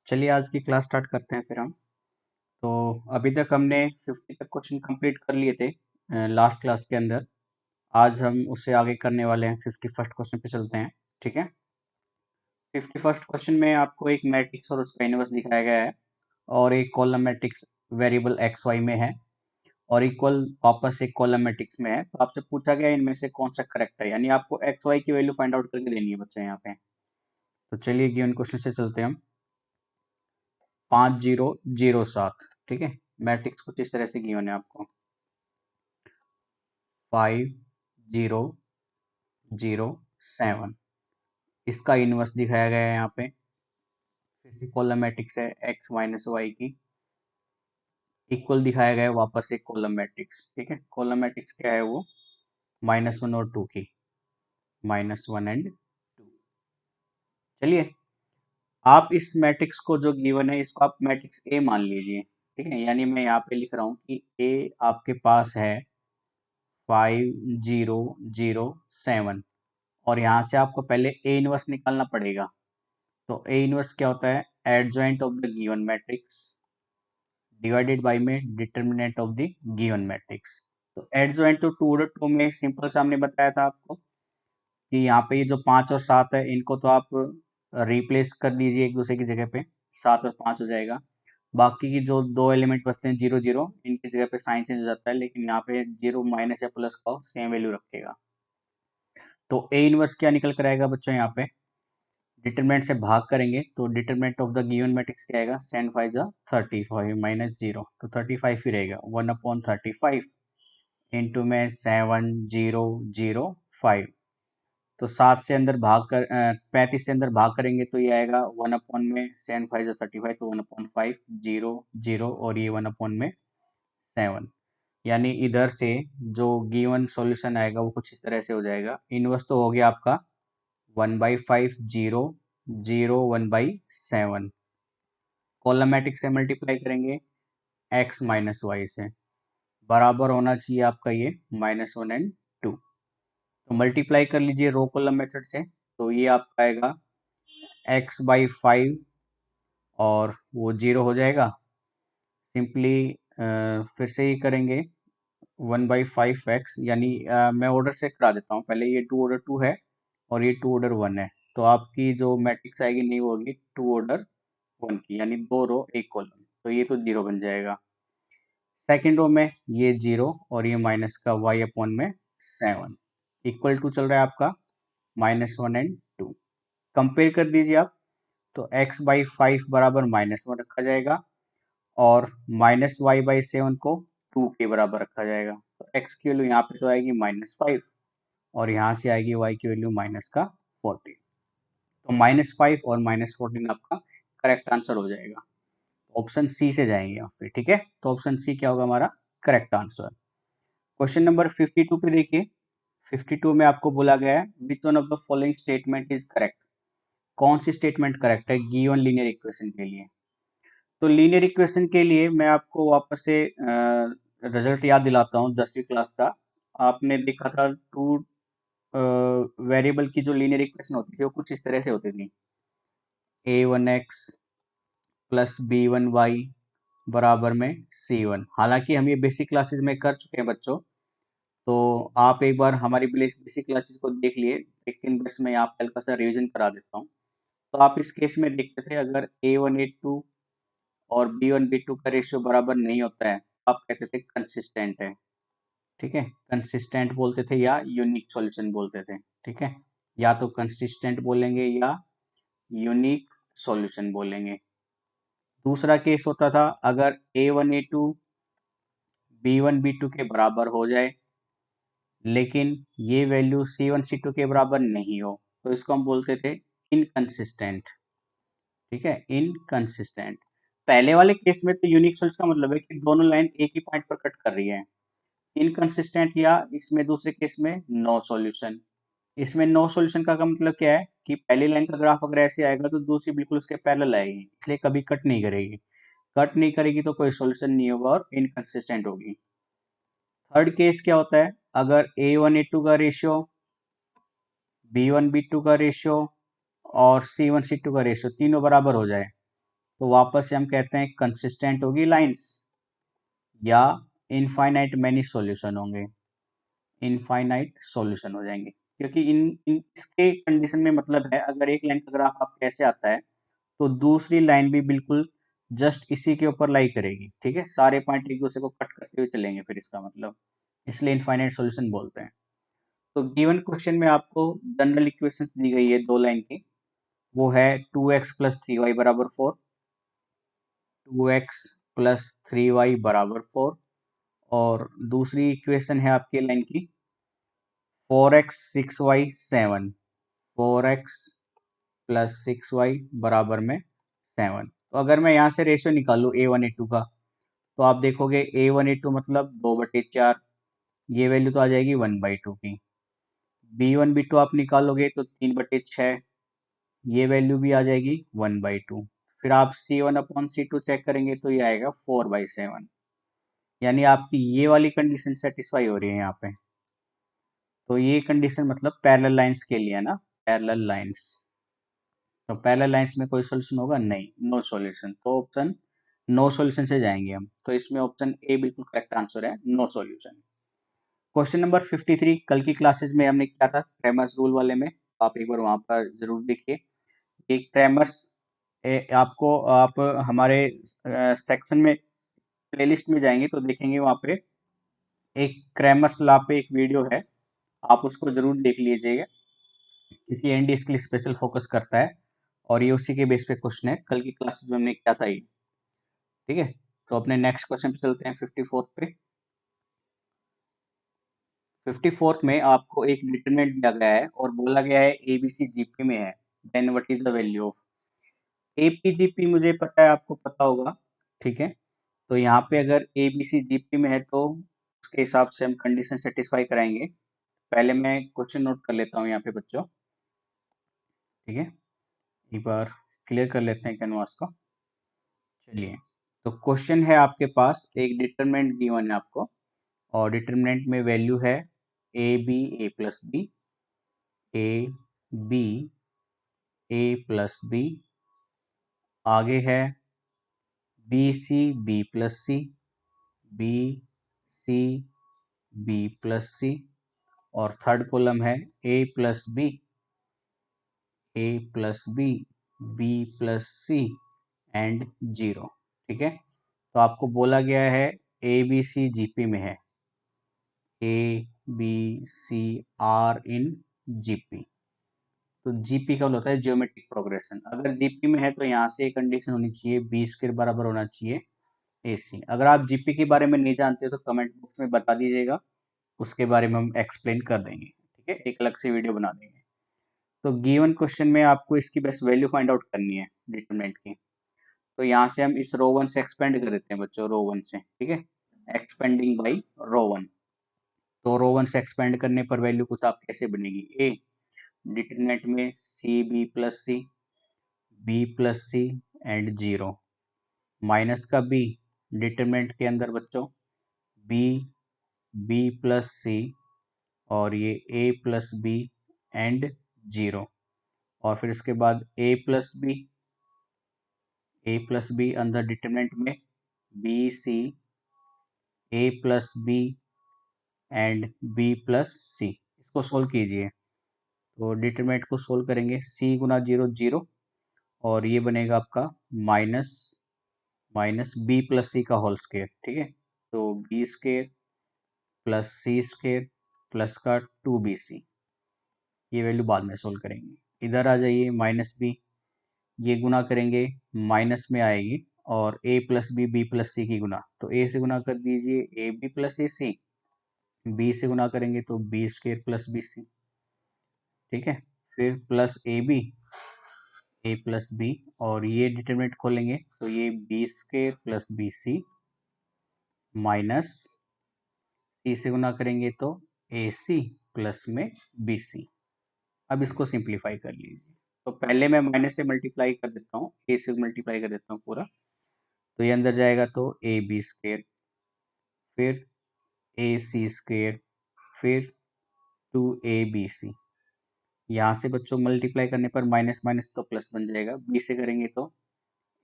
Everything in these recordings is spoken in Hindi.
चलिए आज की क्लास स्टार्ट करते हैं फिर हम। तो अभी तक हमने 50 तक क्वेश्चन कंप्लीट कर लिए थे लास्ट क्लास के अंदर। आज हम उससे आगे करने वाले हैं, 51st क्वेश्चन पे चलते हैं। ठीक है। 51st क्वेश्चन में आपको एक मैट्रिक्स और उसका इनवर्स दिखाया गया है और एक column matrix variable x y में है और इक्वल वापस एक कॉलम मैट्रिक्स में है। तो आपसे पूछा गया इनमें से कौन सा करेक्ट है, यानी आपको एक्स वाई की वैल्यू फाइंड आउट करके देनी है बच्चे यहाँ पे। तो चलिए गिवन क्वेश्चन से चलते हैं हम। 5007। ठीक है। मैट्रिक्स कुछ इस तरह से गिवन है आपको। 5007 इसका इनवर्स दिखाया गया है यहाँ पे। फिर से कॉलम मैट्रिक्स है एक्स माइनस वाई की। इक्वल दिखाया गया है वापस एक कॉलम मैट्रिक्स। ठीक है। कॉलम मैट्रिक्स क्या है वो, -1 और 2 की, -1 एंड 2। चलिए आप इस मैट्रिक्स को जो गिवन है इसको आप मैट्रिक्स ए मान लीजिए। ठीक है। यानी मैं यहाँ पे लिख रहा हूँ कि ए आपके पास है 5007 और यहाँ से आपको पहले ए इनवर्स निकालना पड़ेगा। तो ए इनवर्स क्या होता है, adjoint of the given matrix divided by में determinant of the given matrix. तो एडजॉइंट तो 2 में सिंपल सा हमने बताया था आपको कि यहाँ पे ये जो 5 और 7 है इनको तो आप रिप्लेस कर दीजिए एक दूसरे की जगह पे, 7 और 5 हो जाएगा। बाकी की जो दो एलिमेंट बचते हैं 0 0, इनकी जगह पे साइन चेंज हो जाता है, लेकिन यहाँ पे 0 माइनस या प्लस का सेम वैल्यू रखेगा। तो ए इनवर्स क्या निकल कर आएगा बच्चों, यहाँ पे डिटरमिनेंट से भाग करेंगे तो determinant of the given matrix क्या आएगा, 7 5 जा 35 माइनस 0, तो 35 ही रहेगा। 1/35 इंटू में 7005। तो 7 से अंदर भाग कर 35 से अंदर भाग करेंगे तो ये आएगा 1 में 7 5 जा 35, तो 1/5 0 0 और ये 1 में 7। यानी इधर से जो गिवन सॉल्यूशन आएगा वो कुछ इस तरह से हो जाएगा। इनवर्स तो हो गया आपका 1/5 0 0 1/7। कॉलम मैट्रिक्स से मल्टीप्लाई करेंगे x माइनस वाई से, बराबर होना चाहिए आपका ये -1 एंड 2। तो मल्टीप्लाई कर लीजिए रो कॉलम मेथड से, तो ये आपका आएगा x/5 और वो 0 हो जाएगा। सिंपली फिर से ये करेंगे 1/5x, यानी मैं ऑर्डर से करा देता हूँ। पहले ये 2 ऑर्डर 2 है और ये 2 ऑर्डर 1 है, तो आपकी जो मैट्रिक्स आएगी नहीं वो होगी 2 ऑर्डर 1 की, यानी 2 रो 1 कॉलम, तो ये तो 0 बन जाएगा। सेकेंड रो में ये 0 और ये माइनस का y/7 इक्वल टू चल रहा है आपका -1 एंड 2। कंपेयर कर दीजिए आप, तो x/5 बराबर -1 रखा जाएगा और -y/7 को 2 के बराबर रखा जाएगा। तो x की वैल्यू यहाँ पे तो आएगी -5 और यहाँ से आएगी y की वैल्यू -14। तो -5 और -14 आपका करेक्ट आंसर हो जाएगा। ऑप्शन सी से जाएंगे आप फिर। ठीक है। तो ऑप्शन सी क्या होगा हमारा करेक्ट आंसर। क्वेश्चन नंबर 52 पे देखिए। 52 में आपको बोला गया है which one of the following statement is correct. कौन सी स्टेटमेंट करेक्ट है गिवन लीनियर इक्वेशन के लिए। तो लीनियर इक्वेशन के लिए मैं आपको वापस से रिजल्ट याद दिलाता हूँ 10वीं क्लास का। आपने देखा था टू वेरिएबल की जो लीनियर इक्वेशन होती थी वो कुछ इस तरह से होती थी, a1x प्लस b1y बराबर में c1। हालांकि हम ये बेसिक क्लासेस में कर चुके हैं बच्चों, तो आप एक बार हमारी बेसिक क्लासेस को देख लिए, लेकिन बस मैं यहाँ पे हल्का सा रिवीजन करा देता हूँ। तो आप इस केस में देखते थे अगर a1 a2 और b1 b2 का रेशियो बराबर नहीं होता है तो आप कहते थे कंसिस्टेंट है। ठीक है। कंसिस्टेंट बोलते थे या यूनिक सॉल्यूशन बोलते थे। ठीक है। या तो कंसिस्टेंट बोलेंगे या यूनिक सॉल्यूशन बोलेंगे। दूसरा केस होता था अगर a1 a2 b1 b2 के बराबर हो जाए लेकिन ये वैल्यू c1 c2 के बराबर नहीं हो, तो इसको हम बोलते थे इनकंसिस्टेंट। ठीक है। इनकंसिस्टेंट। पहले वाले केस में तो यूनिक सॉल्यूशन का मतलब है कि दोनों लाइन एक ही पॉइंट पर कट कर रही है। इनकंसिस्टेंट या इसमें दूसरे केस में नो सॉल्यूशन। इसमें नो सॉल्यूशन का मतलब क्या है कि पहली लाइन का ग्राफ अगर ऐसे आएगा तो दूसरी बिल्कुल उसके पैरेलल आएगी, इसलिए कभी कट नहीं करेगी। कट नहीं करेगी तो कोई सॉल्यूशन नहीं होगा और इनकंसिस्टेंट होगी। थर्ड केस क्या होता है, अगर a1 a2 का रेशियो, b1 b2 का रेशियो और c1 c2 का रेशियो तीनों बराबर हो जाए, तो वापस से हम कहते हैं कंसिस्टेंट होगी लाइंस या इनफाइनाइट मैनी सॉल्यूशन होंगे, इनफाइनाइट सॉल्यूशन हो जाएंगे, क्योंकि इसके कंडीशन में मतलब है अगर एक लाइन का ग्राफ आपके ऐसे आता है तो दूसरी लाइन भी बिल्कुल जस्ट इसी के ऊपर लाई करेगी, ठीक है, सारे पॉइंट एक दूसरे को कट करते हुए चलेंगे फिर इसका मतलब, इसलिए इनफाइनाइट सॉल्यूशन बोलते हैं। तो गिवन क्वेश्चन में आपको जनरल इक्वेशंस दी गई है 2 लाइन की, वो है 2x प्लस 3y बराबर 4, 2x प्लस 3y बराबर 4, और दूसरी इक्वेशन है आपकी लाइन की 4x 6y 7, 4x plus 6y बराबर में 7। तो अगर मैं यहाँ से रेशियो निकालूँ A1 A2 का, तो आप देखोगे A1 A2 मतलब 2/4, ये वैल्यू तो आ जाएगी 1/2 की। B1 B2 आप निकालोगे तो 3/6, ये वैल्यू भी आ जाएगी 1/2। फिर आप C1/C2 चेक करेंगे तो ये आएगा 4/7, यानी आपकी ये वाली कंडीशन सेटिस्फाई हो रही है यहाँ पे। तो ये कंडीशन मतलब पैरेलल लाइंस के लिए है ना, पैरेलल लाइंस। तो पैरेलल लाइंस में कोई सोल्यूशन होगा नहीं, नो सॉल्यूशन, तो ऑप्शन नो सॉल्यूशन से जाएंगे हम, तो इसमें ऑप्शन ए बिल्कुल करेक्ट आंसर है, नो सॉल्यूशन। क्वेश्चन नंबर 53, कल की क्लासेस में हमने क्या था क्रेमर्स रूल वाले में, आप एक बार वहां पर जरूर देखिए। एक क्रेमर्स आपको आप हमारे सेक्शन में प्लेलिस्ट में जाएंगे तो देखेंगे वहां पे एक क्रेमर्स लॉ पे एक वीडियो है, आप उसको जरूर देख लीजिएगा, क्योंकि एनडी इसके लिए स्पेशल फोकस करता है और ये उसी के बेस पे क्वेश्चन है, कल की क्लासेस में हमने क्या था ये, ठीक है। तो अपने नेक्स्ट क्वेश्चन पे चलते हैं 54 पे। 54 में आपको एक डिटरमिनेंट दिया गया है और बोला गया है एबीसी जीपी में है, then what is the value of APGP, मुझे पता है आपको पता होगा, ठीक है। तो यहाँ पे अगर एबीसी जीपी में है तो उसके हिसाब से हम कंडीशन सेटिस्फाई कराएंगे। पहले मैं क्वेश्चन नोट कर लेता हूँ यहाँ पे बच्चों, ठीक है, एक बार क्लियर कर लेते हैं कैनवास को। चलिए, तो क्वेश्चन है आपके पास, एक डिटरमिनेंट गिवन है आपको और डिटरमिनेंट में वैल्यू है A B A plus B, A B A plus B, आगे है B C B plus C, B C B plus C, और थर्ड कॉलम है A plus B, A plus B, B plus C and 0, ठीक है। तो आपको बोला गया है ए बी सी जीपी में है, A B C are in GP. तो जीपी का मतलब होता है ज्योमेट्रिक प्रोग्रेशन, अगर जीपी में है तो यहाँ से एक कंडीशन होनी चाहिए बी स्क्वायर बराबर होना चाहिए AC। अगर आप जीपी के बारे में नहीं जानते तो कमेंट बॉक्स में बता दीजिएगा, उसके बारे में हम एक्सप्लेन कर देंगे, ठीक है, एक अलग से वीडियो बना देंगे। तो गिवन क्वेश्चन में आपको इसकी बेस्ट वैल्यू फाइंड आउट करनी है डिटरमिनेंट की। तो यहाँ से हम इस रो 1 से एक्सपेंड कर देते हैं बच्चों, रो 1 से, ठीक है, एक्सपेंडिंग बाई रो 1। तो रो 1 से एक्सपेंड करने पर वैल्यू कुछ आप कैसे बनेगी, ए डिटरमिनेंट में C B plus C, B plus C and 0, minus का बी डिटरमिनेंट के अंदर बच्चों बी, बी प्लस सी, और ये ए प्लस बी एंड 0, और फिर इसके बाद ए प्लस बी अंदर डिटरमिनेंट में B C, A plus B and B plus C. इसको सोल्व कीजिए, तो डिटरमिनेंट को सोल्व करेंगे, सी गुना 0 0, और ये बनेगा आपका माइनस माइनस बी प्लस सी का होल स्क्वायर, ठीक है। तो बी स्क्वायर प्लस सी स्क्वायर प्लस का 2bc, ये वैल्यू बाद में सोल्व करेंगे। इधर आ जाइए, माइनस बी, ये गुना करेंगे माइनस में आएगी, और a plus B B plus C की गुना, तो a से गुना कर दीजिए A B plus A C, B से गुना करेंगे तो B square plus B C, ठीक है। फिर प्लस ए प्लस बी, और ये डिटरमिनेंट खोलेंगे तो ये B square plus B C minus C से गुना करेंगे तो ए सी प्लस में बी सी। अब इसको सिंप्लीफाई कर लीजिए, तो पहले मैं माइनस से मल्टीप्लाई कर देता हूँ, ए से मल्टीप्लाई कर देता हूँ पूरा, तो ये अंदर जाएगा तो ए बी स्क्वायर, फिर ए सी स्क्वायर, फिर 2abc। यहाँ से बच्चों मल्टीप्लाई करने पर माइनस माइनस तो प्लस बन जाएगा, बी से करेंगे तो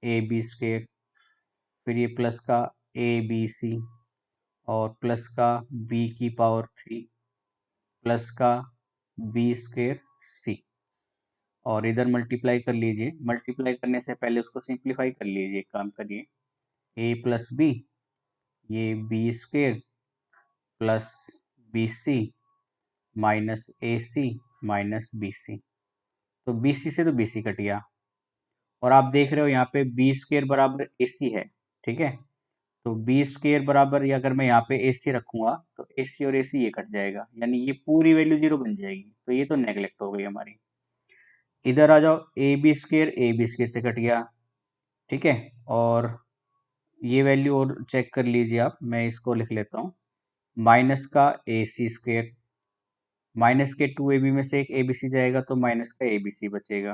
ए बी स्क्वेयर, फिर ये प्लस का ए बी सी और प्लस का बी की पावर 3 प्लस का बी स्क्वेयर सी, और इधर मल्टीप्लाई कर लीजिए। मल्टीप्लाई करने से पहले उसको सिंप्लीफाई कर लीजिए। काम करिए, ए प्लस बी, ये B square plus B C minus A C minus B C. तो बी सी से तो बी सी कट गया, और आप देख रहे हो यहाँ पे बी स्क्वेयर बराबर ए सी है। ठीक है, तो बी स्क्वेयर बराबर, या अगर मैं यहाँ पे ए सी रखूंगा तो ए सी और ए सी ये कट जाएगा, यानी ये पूरी वैल्यू जीरो बन जाएगी। तो ये तो नेग्लेक्ट हो गई हमारी। इधर आ जाओ, ए बी स्क्वेयर से कट गया। ठीक है, और ये वैल्यू और चेक कर लीजिए आप, मैं इसको लिख लेता हूँ। माइनस का ए सी स्क्वेयर, माइनस के टू ए बी में से एक ए बी सी जाएगा तो माइनस का ए बी सी बचेगा,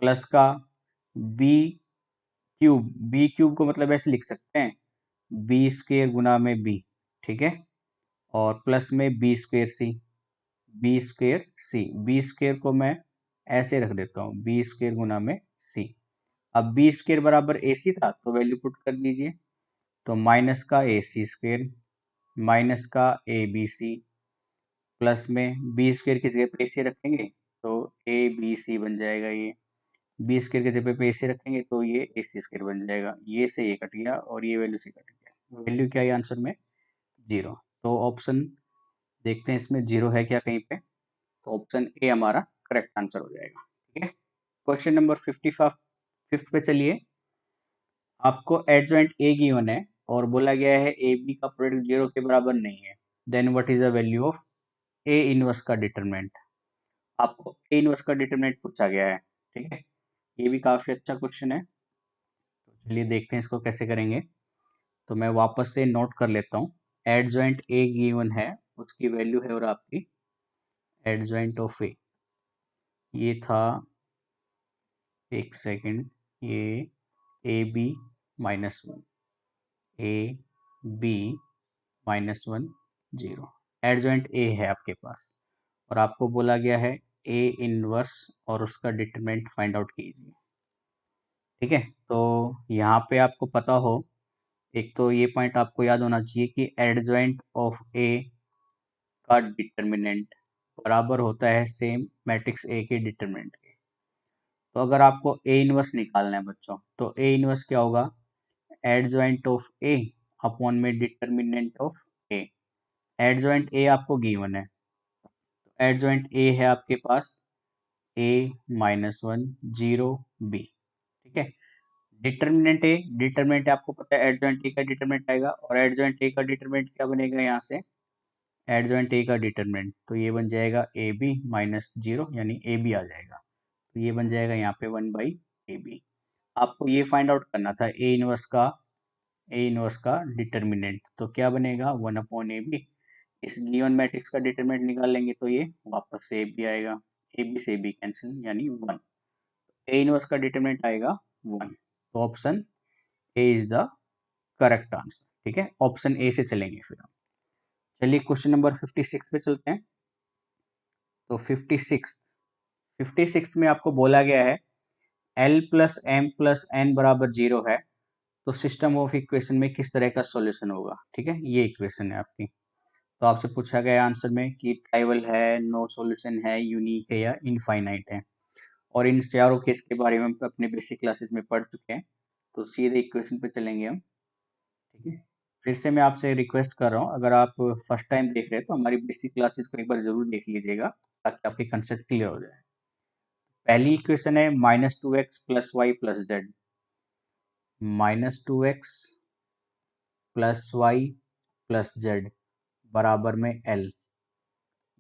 प्लस का बी क्यूब, बी क्यूब को मतलब ऐसे लिख सकते हैं बी स्क्वेयर गुना में बी। ठीक है, और प्लस में बी स्क्वेयर सी, बी स्क्वेयर सी, बी स्क्वेयर को मैं ऐसे रख देता हूँ बी स्क्वेयर गुना में सी। अब बी स्क्वेयर बराबर ए सी था तो वैल्यू पुट कर दीजिए, तो माइनस का ए सी स्क्वेयर माइनस का ए बी सी प्लस में बी स्क्वेयर की जगह पे ए सी रखेंगे तो ए बी सी बन जाएगा। ये बी स्क्वेयर की जगह पे ए सी रखेंगे तो ये ए सी स्क्वेयर बन जाएगा। ये से ये कट गया और ये वैल्यू से कट गया। वैल्यू क्या है आंसर में? जीरो। तो ऑप्शन देखते हैं इसमें जीरो है क्या कहीं पे, तो ऑप्शन ए हमारा करेक्ट आंसर हो जाएगा। ठीक है, क्वेश्चन नंबर 55 पे चलिए। आपको एडजॉइंट ए गिवन है और बोला गया है ए बी का प्रोडक्ट जीरो के बराबर नहीं है, then what is the value of A inverse का डिटरमिनेंट। आपको ए इनवर्स का डिटरमिनेंट पूछा गया है। ठीक है, ये भी काफी अच्छा क्वेश्चन है, तो चलिए देखते हैं इसको कैसे करेंगे। तो मैं वापस से नोट कर लेता हूँ। एडजॉइंट ए गिवन है, उसकी वैल्यू है और आपकी एडजॉइंट ऑफ ये था, एक सेकंड, ये A B minus one, A B minus one zero, adjoint A है आपके पास, और आपको बोला गया है ए इनवर्स और उसका डिटरमिनेंट फाइंड आउट कीजिए। ठीक है, तो यहाँ पे आपको पता हो, एक तो ये पॉइंट आपको याद होना चाहिए कि एडजॉइंट ऑफ ए का डिटरमिनेंट बराबर होता है सेम मैट्रिक्स ए के डिटरमिनेंट के। तो अगर आपको ए इनवर्स निकालना है बच्चों, तो ए इनवर्स क्या होगा? एडजॉइंट ऑफ ए अपॉन में determinant of A. Adjoint A आपको गिवन है, तो एडजॉइंट ए है आपके पास ए माइनस वन जीरो बी। ठीक है, डिटरमिनेंट ए, डिटरमिनेंट आपको पता है एडजॉइंट ए का डिटरमिनेंट आएगा, और एडजॉइंट ए का डिटरमिनेंट क्या बनेगा यहाँ से? एडजॉइंट ए का डिटरमिनेंट तो ये बन जाएगा ए बी माइनस जीरो, यानी ए बी आ जाएगा। तो ये बन जाएगा यहाँ पे वन बाई ए बी। आपको ये फाइंड आउट करना था ए इनवर्स का डिटरमिनेंट, तो क्या बनेगा? One upon A B. इस गिवन मैट्रिक्स का डिटरमिनेंट निकाल लेंगे तो ये वापस से ए बी आएगा, ए बी से बी कैंसिल यानी वन। ए इनवर्स का डिटरमिनेंट आएगा वन, तो option A is the correct answer. ठीक है, ऑप्शन ए से चलेंगे फिर हम। चलिए क्वेश्चन नंबर 56 पे चलते हैं। तो 56 में आपको बोला गया है L plus M plus N बराबर जीरो है, तो सिस्टम ऑफ इक्वेशन में किस तरह का सॉल्यूशन होगा। ठीक है, ये इक्वेशन है आपकी। तो आपसे पूछा गया आंसर में कि ट्राइवल है, नो सॉल्यूशन है, यूनिक है या इनफाइनाइट है, और इन चारों केस के बारे में हम अपने बेसिक क्लासेस में पढ़ चुके हैं। तो सीधे इक्वेशन पे चलेंगे हम। ठीक है, फिर से मैं आपसे रिक्वेस्ट कर रहा हूँ, अगर आप फर्स्ट टाइम देख रहे हैं तो हमारी बेसिक क्लासेस को एक बार जरूर देख लीजिएगा ताकि आपके कंसेप्ट क्लियर हो जाए। पहली इक्वेशन है minus two x plus y plus z, minus two x plus y plus z बराबर में एल।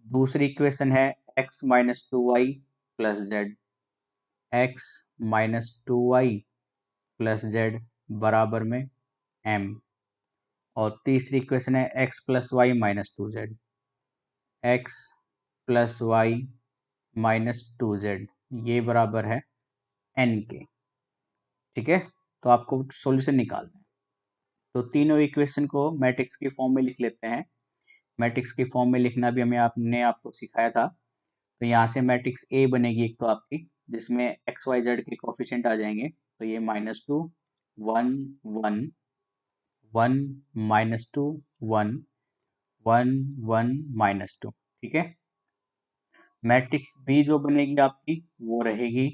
दूसरी इक्वेशन है x minus two y plus z, x minus two y plus z बराबर में एम। और तीसरी इक्वेशन है x plus y minus two z, x plus y minus two z, ये बराबर है एन के। ठीक है, तो आपको सॉल्यूशन निकालना है। तो तीनों इक्वेशन को मैट्रिक्स की फॉर्म में लिख लेते हैं। मैट्रिक्स की फॉर्म में लिखना भी हमने आपको सिखाया था। तो यहाँ से मैट्रिक्स ए बनेगी एक तो आपकी, जिसमें एक्स वाई जेड के कोफिशिएंट आ जाएंगे। तो ये -2 1 1 1 -2 1 1 1 -2, ठीक है। मैट्रिक्स बी जो बनेगी आपकी वो रहेगी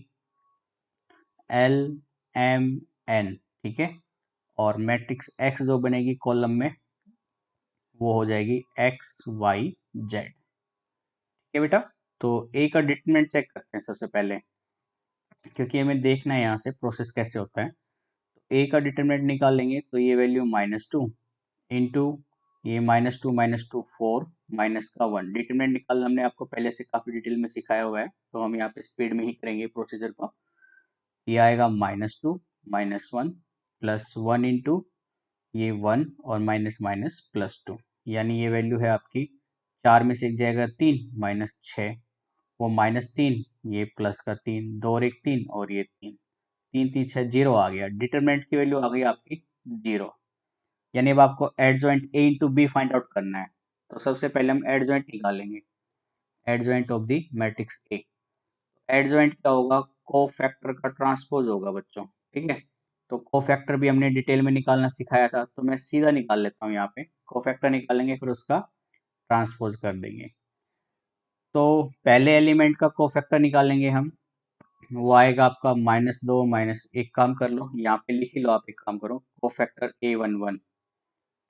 L M N, ठीक है। और मैट्रिक्स एक्स जो बनेगी कॉलम में वो हो जाएगी X Y Z, ठीक है बेटा। तो ए का डिटरमिनेंट चेक करते हैं सबसे पहले, क्योंकि हमें देखना है यहाँ से प्रोसेस कैसे होता है। तो ए का डिटरमिनेंट निकालेंगे तो ये वैल्यू -2 इंटू ये -2 4 माइनस का 1। डिटरमिनेंट निकालना हमने आपको पहले से काफ़ी डिटेल में सिखाया हुआ है, तो हम यहाँ पे स्पीड में ही करेंगे प्रोसीजर को। ये आएगा -2 -1 +1 इंटू ये 1 और माइनस माइनस +2, यानी ये वैल्यू है आपकी 4 में से एक जाएगा 3 -6, वो -3 ये प्लस का 3 2 और 1 3 और ये 3 3 3 6 0 आ गया। डिटरमिनेंट की वैल्यू आ गई आपकी 0, यानी अब आपको adjoint A into B find out करना है। तो सबसे पहले हम एडजॉइंट निकालेंगे, adjoint of the matrix A. Adjoint क्या होगा, कोफैक्टर का ट्रांसपोज होगा बच्चों, ठीक है। तो कोफैक्टर भी हमने डिटेल में निकालना सिखाया था, तो मैं सीधा निकाल लेता हूँ यहाँ पे। कोफैक्टर निकालेंगे फिर उसका ट्रांसपोज कर देंगे। तो पहले एलिमेंट का कोफैक्टर निकालेंगे हम, वो आएगा आपका -2 एक काम कर लो यहाँ पे लिख ही लो, आप एक काम करो, कोफैक्टर A11,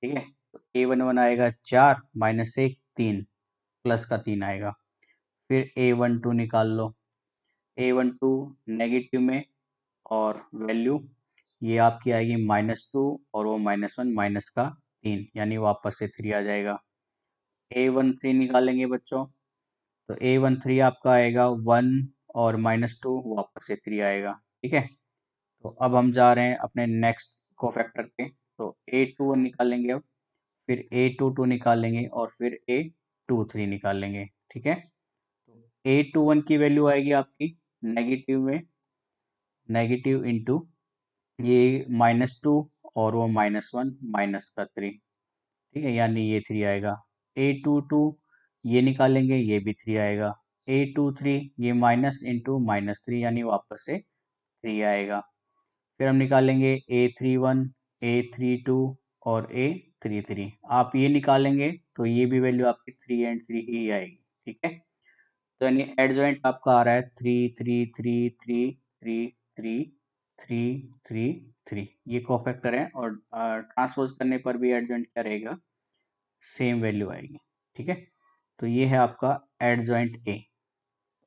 ठीक है। तो A11 आएगा 4 -1 3 प्लस का 3 आएगा। फिर A12 निकाल लो, A12 नेगेटिव में और वैल्यू ये आपकी आएगी -2 और वो -1 माइनस का 3, यानी वापस से 3 आ जाएगा। A13 निकालेंगे बच्चों, तो A13 आपका आएगा 1 और -2 वापस से 3 आएगा, ठीक है। तो अब हम जा रहे हैं अपने नेक्स्ट कोफैक्टर पे, तो A21 निकालेंगे अब, फिर A22 निकालेंगे और फिर A23 निकालेंगे, ठीक है। तो A21 की वैल्यू आएगी आपकी नेगेटिव में, नेगेटिव इंटू ये -2 और वो -1 माइनस का 3, ठीक है, यानी ये 3 आएगा। A22 ये निकालेंगे, ये भी 3 आएगा। A23 ये माइनस इंटू -3 यानी वापस से 3 आएगा। फिर हम निकालेंगे A31 A32 और A33। आप ये निकालेंगे तो ये भी वैल्यू आपकी 3 एंड 3 ही आएगी, ठीक है। तो यानी एडजॉइंट आपका आ रहा है 3 3 3 3 3 3 3 3 3, ये कोफैक्टर है। और ट्रांसपोज करने पर भी एडजॉइंट क्या रहेगा, सेम वैल्यू आएगी, ठीक है। तो ये है आपका एडजॉइंट ए।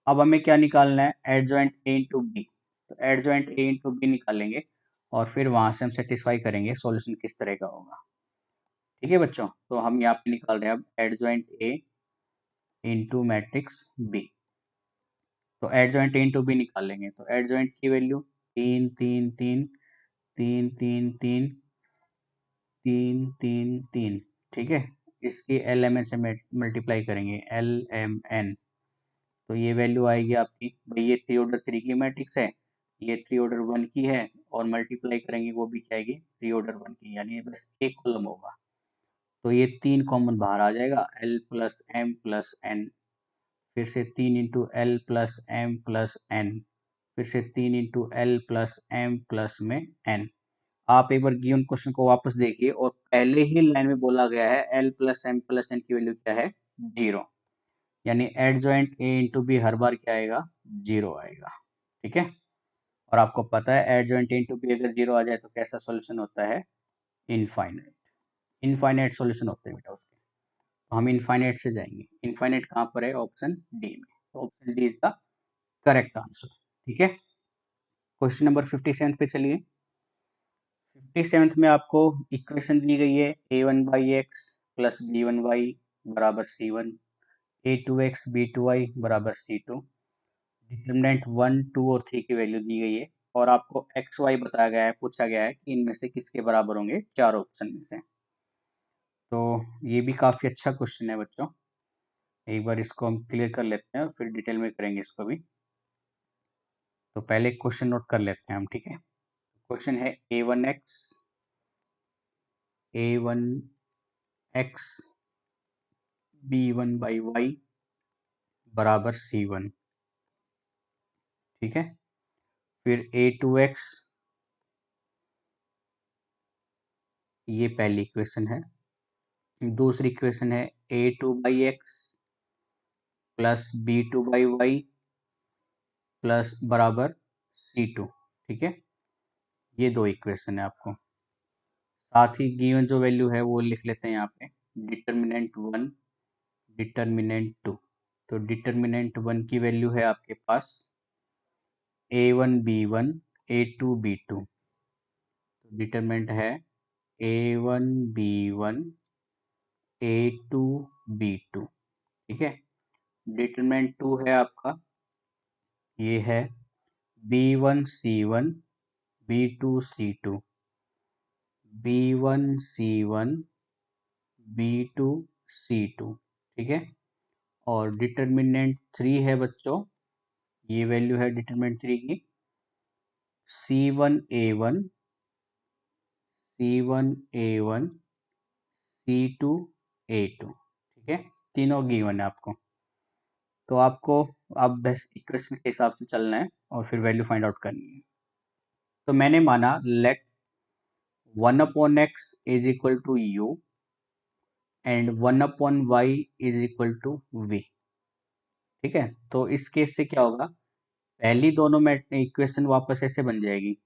अब हमें क्या निकालना है, एडजॉइंट ए इंटू बी। तो एडजॉइंट ए इंटू बी निकालेंगे और फिर वहां से हम सेटिस्फाई करेंगे सॉल्यूशन किस तरह का होगा, ठीक है बच्चों। तो हम यहाँ पे निकाल रहे हैं अब adjoint A into matrix B. तो एडजॉइंट ए इंटू बी निकालेंगे, तो एडजॉइंट की वैल्यू 3 3 3 3 3 3 3 3 3, ठीक है। इसकी एल एम एन से मल्टीप्लाई करेंगे, एल एम एन, तो ये वैल्यू आएगी आपकी, भाई ये 3 ऑर्डर 3 की मैट्रिक्स है, ये 3 ऑर्डर 1 की है, और मल्टीप्लाई करेंगे वो भी क्या आएगी 3 ऑर्डर 1 की, यानी ये बस एक कॉलम होगा। तो ये 3 कॉमन बाहर आ जाएगा, L plus M plus N, फिर से 3 into L plus M plus N, फिर से 3 into L plus M plus में एन। आप एक बार गिवन क्वेश्चन को वापस देखिए, और पहले ही लाइन में बोला गया है L plus M plus N की वैल्यू क्या है, 0, यानी एडजॉइंट ए इंटू बी हर बार क्या आएगा, 0 आएगा, ठीक है। और आपको पता है एडजॉइंट ए इंटू बी अगर 0 आ जाए तो कैसा सॉल्यूशन होता है, इनफाइनाइट, इनफाइनाइट सॉल्यूशन होते हैं बेटा उसके। तो हम इनफाइनाइट से जाएंगे, इनफाइनाइट कहाँ पर है, ऑप्शन डी में, तो option D is the correct answer, ठीक है। क्वेश्चन नंबर 57 पे चलिए। 57 में आपको इक्वेशन दी गई है a1/x प्लस b1y बराबर c1, a2x b2y बराबर c2। डिटरमिनेंट 1 2 और 3 की वैल्यू दी गई है, और आपको एक्स वाई बताया गया है, पूछा गया है कि इनमें से किसके बराबर होंगे चार ऑप्शन में से। तो ये भी काफ़ी अच्छा क्वेश्चन है बच्चों, एक बार इसको हम क्लियर कर लेते हैं और फिर डिटेल में करेंगे इसको भी। तो पहले क्वेश्चन नोट कर लेते हैं हम, ठीक है। क्वेश्चन है a1x b1/y बराबर c1, ठीक है। फिर a2x ये पहली इक्वेशन है। दूसरी इक्वेशन है a2/x प्लस b2/y प्लस बराबर c2। ठीक है, ये दो इक्वेशन है आपको। साथ ही गिवन जो वैल्यू है वो लिख लेते हैं यहाँ पे, डिटर्मिनेंट 1, डिटर्मिनेंट 2। तो डिटर्मिनेंट 1 की वैल्यू है आपके पास a1 b1 a2 b2। Determinant है a1 b1 a2 b2। ठीक है, डिटरमिनेंट 2 है आपका, ये है b1 c1 b2 c2, b1 c1 b2 c2। ठीक है, और डिटर्मिनेंट 3 है बच्चों, ये वैल्यू है डिटर्मिनेंट 3 की c1 a1 c1 a1 c2 a2। ठीक है, तीनों गिवन है आपको। तो आपको अब बेस्ट इक्वेशन के हिसाब से चलना है और फिर वैल्यू फाइंड आउट करनी है। तो मैंने माना let 1/x is equal to u and 1/y is equal to v। ठीक है, तो इस केस से क्या होगा, पहली दोनों में इक्वेशन वापस ऐसे बन जाएगी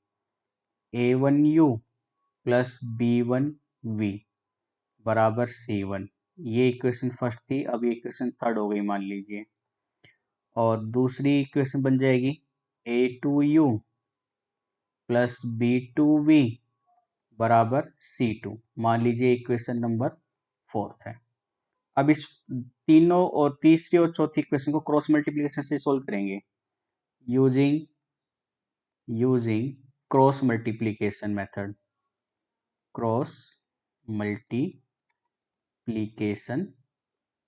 a1u प्लस b1v बराबर c1। ये इक्वेशन फर्स्ट थी, अब ये इक्वेशन थर्ड हो गई मान लीजिए। और दूसरी इक्वेशन बन जाएगी a2u प्लस b2v बराबर c2। मान लीजिए इक्वेशन नंबर फोर्थ है। अब इस तीनों और तीसरी और चौथी इक्वेशन को क्रॉस मल्टीप्लिकेशन से सोल्व करेंगे using using cross multiplication method, cross multiplication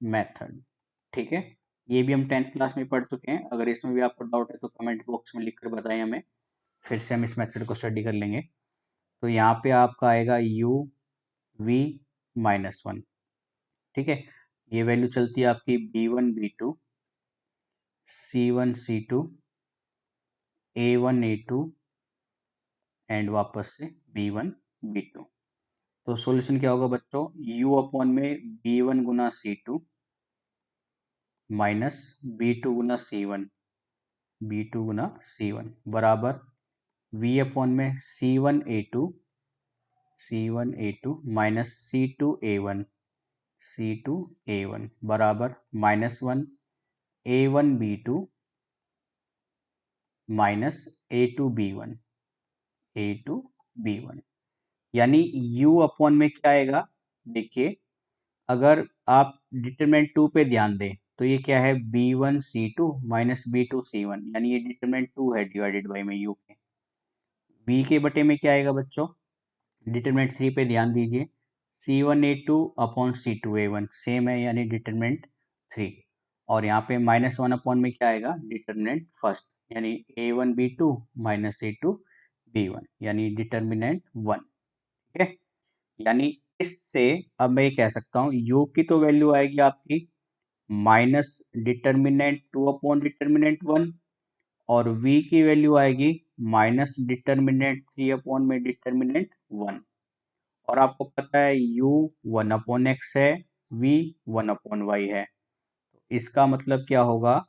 method. ठीक है, ये भी हम 10th क्लास में पढ़ चुके हैं। अगर इसमें भी आपको डाउट है तो कमेंट बॉक्स में लिखकर बताएं हमें, फिर से हम इस मेथड को स्टडी कर लेंगे। तो यहाँ पे आपका आएगा u v-1। ठीक है, ये वैल्यू चलती है आपकी b1 b2 c1 c2 a1 a2 and वापस से b1 b2। तो सॉल्यूशन क्या होगा बच्चों, u अपॉन में b1 गुना c2 माइनस b2 गुना c1 बराबर v अपॉन में c1 a2 minus c2 a1 बराबर -1 a1 b2 minus a2 b1 यानी u अपॉन में क्या आएगा, देखिए अगर आप डिटरमिनेंट 2 पे ध्यान दें तो ये क्या है b1 c2 minus b2 c1, यानी ये डिटरमिनेंट 2 है डिवाइडेड बाई में u के। v के बटे में क्या आएगा बच्चों, डिटरमिनेंट 3 पे ध्यान दीजिए c1 a2 upon c2 a1 same है, यानी डिटरमिनेंट 3। और यहाँ पे -1 अपॉन में क्या आएगा, डिटरमिनेंट फर्स्ट, यानी a1 b2 minus a2 b1 यानी डिटरमिनेंट 1। ठीक है, यानी इससे अब मैं ये कह सकता हूँ u की तो वैल्यू आएगी आपकी माइनस डिटरमिनेंट 2 अपॉन डिटरमिनेंट 1 और v की वैल्यू आएगी माइनस डिटरमिनेंट 3 अपॉन में डिटरमिनेंट 1। और आपको पता है u 1/x है, v 1/y है। इसका मतलब क्या होगा,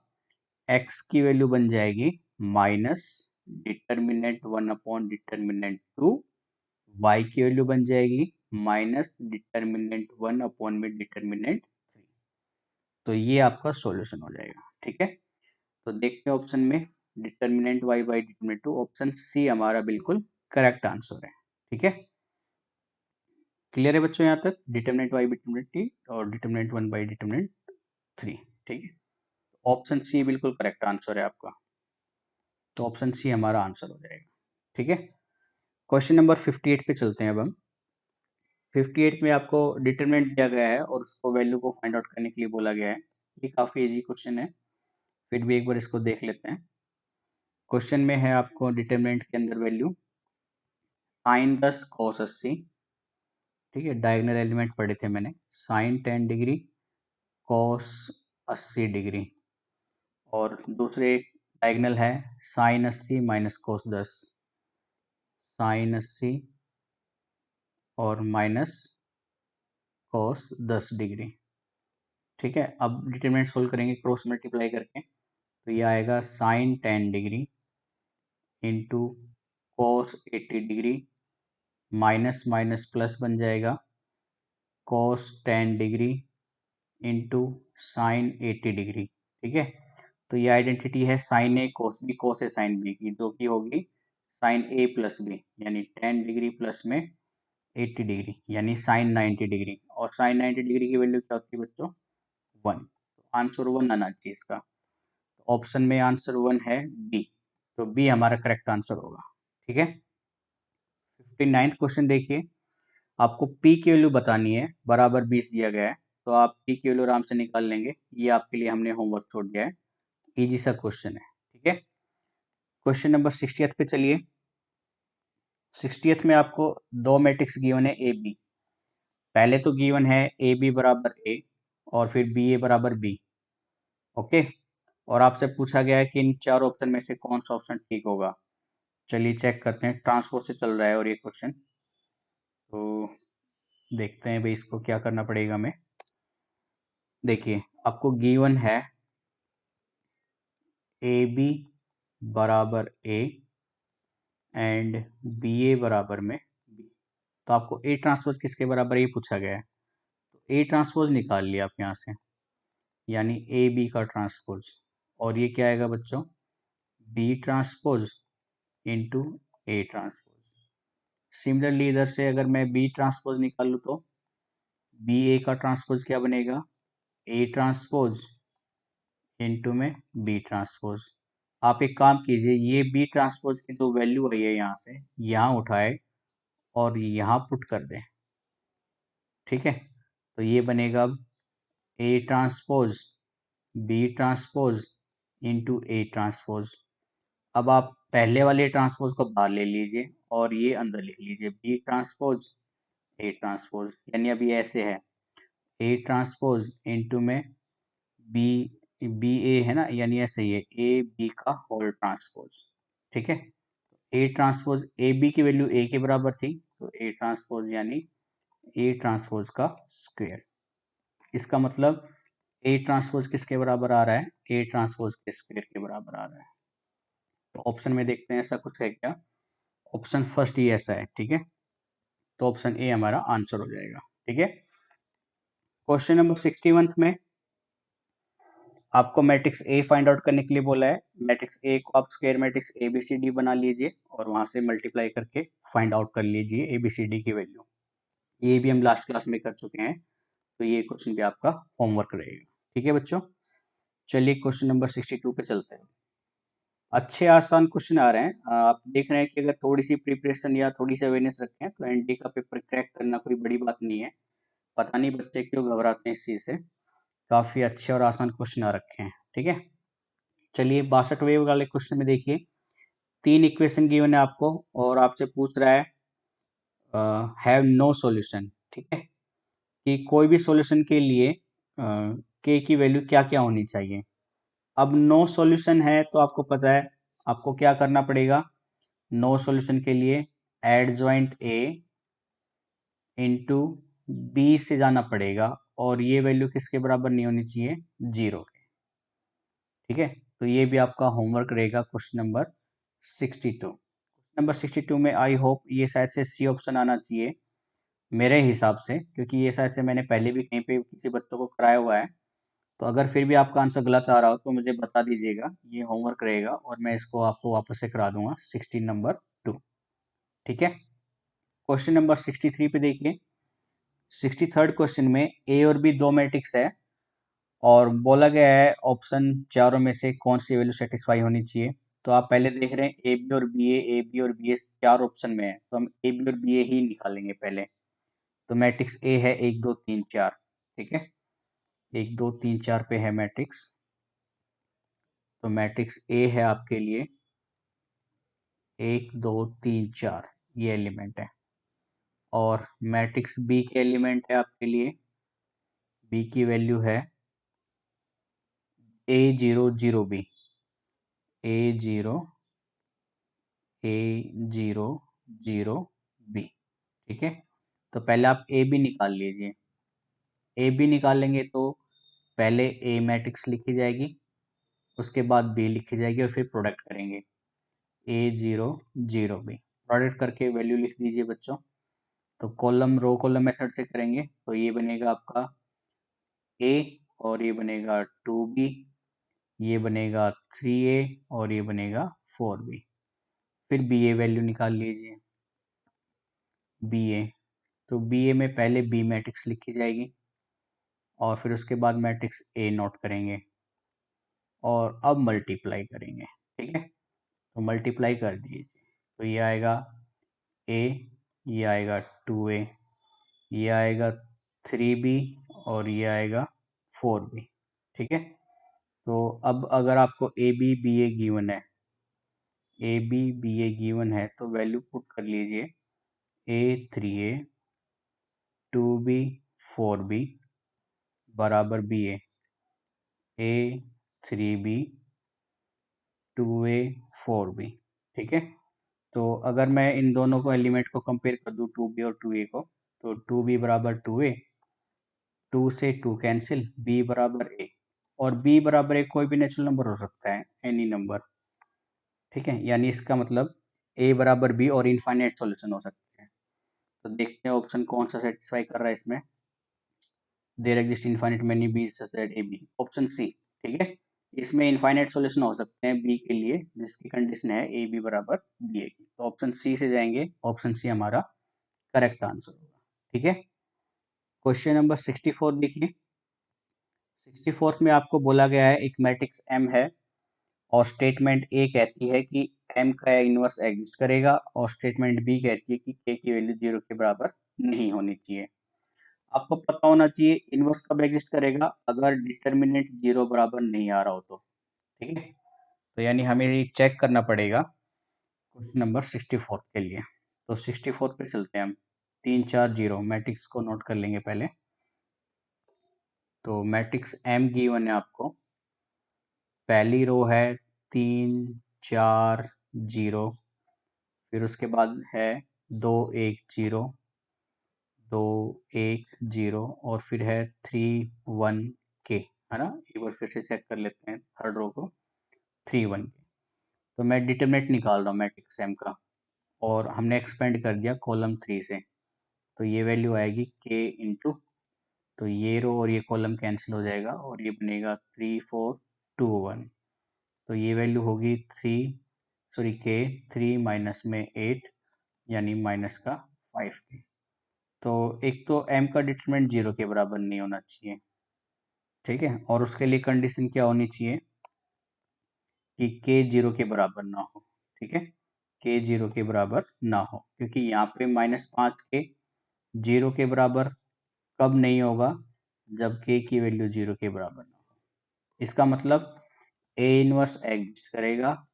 x की वैल्यू बन जाएगी minus determinant 1 upon determinant 2, y की वैल्यू बन जाएगी माइनस डिटरमिनेंट 1 अपॉन में डिटरमिनेंट 3। तो ये आपका सॉल्यूशन हो जाएगा। ठीक है, तो देखते हैं ऑप्शन में determinant y by determinant 2, option C हमारा बिल्कुल करेक्ट आंसर है। ठीक है, क्लियर है बच्चों यहाँ तक, determinant y by determinant t और डिटरमिनेंट 1 बाई डिटरमिनेंट 3। ठीक है, ऑप्शन सी बिल्कुल करेक्ट आंसर है आपका, तो ऑप्शन सी हमारा आंसर हो जाएगा। ठीक है, क्वेश्चन नंबर 58 पे चलते हैं अब हम। 58 में आपको डिटरमिनेंट दिया गया है और उसको वैल्यू को फाइंड आउट करने के लिए बोला गया है। ये काफ़ी इजी क्वेश्चन है, फिर भी एक बार इसको देख लेते हैं। क्वेश्चन में है आपको डिटरमिनेंट के अंदर वैल्यू sin10 cos 80। ठीक है, डायगोनल एलिमेंट पढ़े थे मैंने, sin 10 डिग्री cos 80 डिग्री, और दूसरे डायगोनल है sin 80 माइनस cos 10, sin 80 और माइनस cos 10 डिग्री। ठीक है, अब डिटरमिनेंट सोल्व करेंगे क्रॉस मल्टीप्लाई करके, तो ये आएगा sine 10 degree into cos 80 degree minus minus plus बन जाएगा cos 10 degree into sine 80 degree. ठीक है, तो ये आइडेंटिटी है sine A cos B cos A sine B की, जो कि होगी साइन ए प्लस बी, यानी 10 डिग्री प्लस में 80 डिग्री यानी साइन 90 डिग्री। और साइन 90 डिग्री की वैल्यू क्या होती है बच्चों? 1। आंसर 1 आना चाहिए इसका। ऑप्शन में आंसर 1 है बी, तो बी हमारा करेक्ट आंसर होगा। ठीक है, 59th क्वेश्चन देखिए, आपको पी की वैल्यू बतानी है, बराबर 20 दिया गया है, तो आप पी की वैल्यू आराम से निकाल लेंगे। ये आपके लिए हमने होमवर्क छोड़ दिया है, इजी सा क्वेश्चन है। ठीक है, क्वेश्चन नंबर 60th पे चलिए। 60th में आपको दो मैट्रिक्स गिवन है ए बी। पहले तो गिवन है ए बी बराबर ए और फिर बी ए बराबर बी। ओके, और आपसे पूछा गया है कि इन चार ऑप्शन में से कौन सा ऑप्शन ठीक होगा। चलिए चेक करते हैं, ट्रांसपोज से चल रहा है और ये क्वेश्चन, तो देखते हैं भाई इसको क्या करना पड़ेगा हमें। देखिए, आपको गिवन है ए बी बराबर ए एंड बी ए बराबर में बी, तो आपको ए ट्रांसपोज किसके बराबर ये पूछा गया है, तो ए ट्रांसपोज निकाल लिया आप यहाँ से, यानी ए बी का ट्रांसपोज, और ये क्या आएगा बच्चों? B transpose into A transpose. Similarly इधर से अगर मैं बी ट्रांसपोज निकालूँ तो बी ए का ट्रांसपोज क्या बनेगा? ए ट्रांसपोज इंटू में बी ट्रांसपोज। आप एक काम कीजिए, ये बी ट्रांसपोज की जो वैल्यू आई है यहाँ से यहाँ उठाए और यहाँ पुट कर दें। ठीक है, तो ये बनेगा अब A transpose B transpose into A transpose. अब आप पहले वाले ट्रांसपोज को बाहर ले लीजिए और ये अंदर लिख लीजिए, बी ट्रांसपोज ए ट्रांसपोज, यानी अभी ऐसे है ए ट्रांसपोज इंटू में बी बी ए है ना, यानी ऐसे ही है ए बी का होल ट्रांसपोज। ठीक है, ए ट्रांसपोज ए बी की वैल्यू ए के बराबर थी, तो ए ट्रांसपोज यानी ए ट्रांसपोज का स्क्वायर। इसका मतलब ए ट्रांसपोज किसके बराबर आ रहा है? ए ट्रांसपोज के स्क्वायर के बराबर आ रहा है। तो ऑप्शन में देखते हैं ऐसा कुछ है क्या। ऑप्शन फर्स्ट ही ऐसा है। ठीक है, तो ऑप्शन ए हमारा आंसर हो जाएगा। ठीक है, क्वेश्चन नंबर 61 में आपको मैट्रिक्स ए फाइंड आउट करने के लिए बोला है। मैट्रिक्स ए को आप square matrix A B C D बना लीजिए और वहां से मल्टीप्लाई करके फाइंड आउट कर लीजिए ए बी सी डी की वैल्यू। ये भी हम लास्ट क्लास में कर चुके हैं, तो ये क्वेश्चन भी आपका होमवर्क रहेगा। ठीक है बच्चों, चलिए क्वेश्चन नंबर 62 पे चलते हैं। अच्छे आसान क्वेश्चन आ रहे हैं। आप देख रहे हैं कि अगर थोड़ी सी प्रिपरेशन या थोड़ी सी अवेयरनेस रखें तो एनडी का पेपर क्रैक करना कोई बड़ी बात नहीं है। पता नहीं बच्चे क्यों घबराते हैं इस चीज़ से। काफ़ी अच्छे और आसान क्वेश्चन आ रखे हैं। ठीक है, चलिए 62वें वाले क्वेश्चन में देखिए, तीन इक्वेशन गिवन है आपको और आपसे पूछ रहा है हैव नो सॉल्यूशन। ठीक है, कि कोई भी सॉल्यूशन के लिए के की वैल्यू क्या क्या होनी चाहिए। अब नो सॉल्यूशन है तो आपको पता है आपको क्या करना पड़ेगा। नो सॉल्यूशन के लिए एड जॉइंट ए इंटू बी से जाना पड़ेगा और ये वैल्यू किसके बराबर नहीं होनी चाहिए? 0 के। ठीक है, तो ये भी आपका होमवर्क रहेगा क्वेश्चन नंबर 62। नंबर 62 में आई होप ये शायद से सी ऑप्शन आना चाहिए मेरे हिसाब से, क्योंकि ये शायद से मैंने पहले भी कहीं पे किसी बच्चों को कराया हुआ है। तो अगर फिर भी आपका आंसर गलत आ रहा हो तो मुझे बता दीजिएगा, ये होमवर्क रहेगा और मैं इसको आपको वापस से करा दूंगा 16 नंबर 2। ठीक है, क्वेश्चन नंबर 63 पे देखिए। 63rd क्वेश्चन में ए और बी दो मैट्रिक्स है और बोला गया है ऑप्शन चारों में से कौन सी वैल्यू सेटिस्फाई होनी चाहिए। तो आप पहले देख रहे हैं ए बी और बी ए चार ऑप्शन में है, तो हम ए बी और बी ए ही निकालेंगे पहले। तो मैट्रिक्स ए है 1 2 3 4। ठीक है, 1 2 3 4 पे है मैट्रिक्स, तो मैट्रिक्स ए है आपके लिए 1 2 3 4, ये एलिमेंट है। और मैट्रिक्स बी के एलिमेंट है आपके लिए, बी की वैल्यू है A0 0 B, A0 A0 0 B। ठीक है, तो पहले आप ए बी निकाल लीजिए। ए बी निकालेंगे तो पहले ए मैट्रिक्स लिखी जाएगी, उसके बाद बी लिखी जाएगी और फिर प्रोडक्ट करेंगे ए 0 0 बी। प्रोडक्ट करके वैल्यू लिख दीजिए बच्चों। तो कॉलम रो कॉलम मेथड से करेंगे तो ये बनेगा आपका ए और ये बनेगा 2b, ये बनेगा 3a और ये बनेगा 4b। फिर बी ए वैल्यू निकाल लीजिए। बी ए, तो बी ए में पहले बी मैट्रिक्स लिखी जाएगी और फिर उसके बाद मैट्रिक्स ए नोट करेंगे और अब मल्टीप्लाई करेंगे। ठीक है, तो मल्टीप्लाई कर दीजिए तो ये आएगा ए, ये आएगा 2a, ये आएगा 3b और ये आएगा 4b। ठीक है, तो अब अगर आपको A B B A given है, A B B A given है तो वैल्यू पुट कर लीजिए ए 3a 2b 4b बराबर बी ए 3b 2a 4b। ठीक है, तो अगर मैं इन दोनों को एलिमेंट को कंपेयर कर दूं 2b और 2a को, तो 2b बराबर 2a, 2 से 2 कैंसिल, b बराबर a, और b बराबर a कोई भी नेचुरल नंबर हो सकता है, एनी नंबर। ठीक है, यानी इसका मतलब a बराबर b और इनफाइनाइट सॉल्यूशन हो सकते हैं। तो देखते हैं ऑप्शन कौन सा सेटिस्फाई कर रहा है इसमें। There exist infinite many b such that a b, option C. ठीक है, इसमें इनफाइनाइट सॉल्यूशन हो सकते हैं b के लिए जिसकी कंडीशन है a b बराबर b a की। तो ऑप्शन सी से जाएंगे, ऑप्शन सी हमारा करेक्ट आंसर होगा। ठीक है, क्वेश्चन नंबर 64 देखिए। 64 में आपको बोला गया है एक मैट्रिक्स M है और स्टेटमेंट ए कहती है कि M का इनवर्स एग्जिस्ट करेगा और स्टेटमेंट बी कहती है कि K की वैल्यू 0 के बराबर नहीं होनी चाहिए। आपको पता होना चाहिए इनवर्स कब एग्जिस्ट करेगा, अगर डिटर्मिनेंट 0 बराबर नहीं आ रहा हो तो। ठीक है, तो यानी हमें ये चेक करना पड़ेगा क्वेश्चन नंबर 64 के लिए। तो 64 पे चलते हैं हम। 3 4 0 मैट्रिक्स को नोट कर लेंगे पहले। तो मैट्रिक्स M गिवन है आपको, पहली रो है 3 4 0, फिर उसके बाद है 2 1 0 2 1 0 और फिर है 3 1 के, है ना। एक बार फिर से चेक कर लेते हैं थर्ड रो को, 3 1 के। तो मैं डिटरमिनेंट निकाल रहा हूँ मैट्रिक्स M का और हमने एक्सपेंड कर दिया कॉलम 3 से, तो ये वैल्यू आएगी के इंटू, तो ये रो और ये कॉलम कैंसिल हो जाएगा और ये बनेगा 3 4 2 1। तो ये वैल्यू होगी के 3 माइनस में 8 यानी माइनस का 5 के। तो एक तो M का डिटरमिनेंट 0 के बराबर नहीं होना चाहिए। ठीक है, और उसके लिए कंडीशन क्या होनी चाहिए कि K 0 के बराबर ना हो। ठीक है, K 0 के बराबर ना हो, क्योंकि यहाँ पे -5 के 0 के बराबर कब नहीं होगा, जब K की वैल्यू 0 के बराबर ना हो। इसका मतलब A इनवर्स एग्जिस्ट करेगा,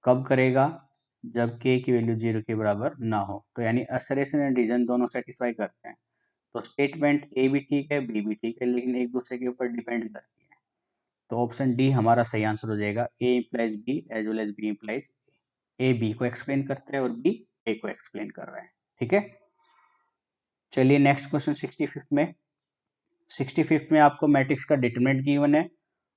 कब करेगा, जब K की वैल्यू 0 के बराबर ना हो। तो यानी असरेशन एंड रीजन दोनों सेटिस्फाई करते हैं। तो स्टेटमेंट ए भी ठीक है बी भी ठीक है, लेकिन एक दूसरे के ऊपर डिपेंड करती है। तो ऑप्शन डी हमारा सही आंसर हो जाएगा, A implies B as well as B implies A B को एक्सप्लेन करता है और बी ए को एक्सप्लेन कर रहा है। ठीक है, चलिए नेक्स्ट क्वेश्चन 65 में। 65 में आपको मैट्रिक्स का डिटरमिनेंट गिवन है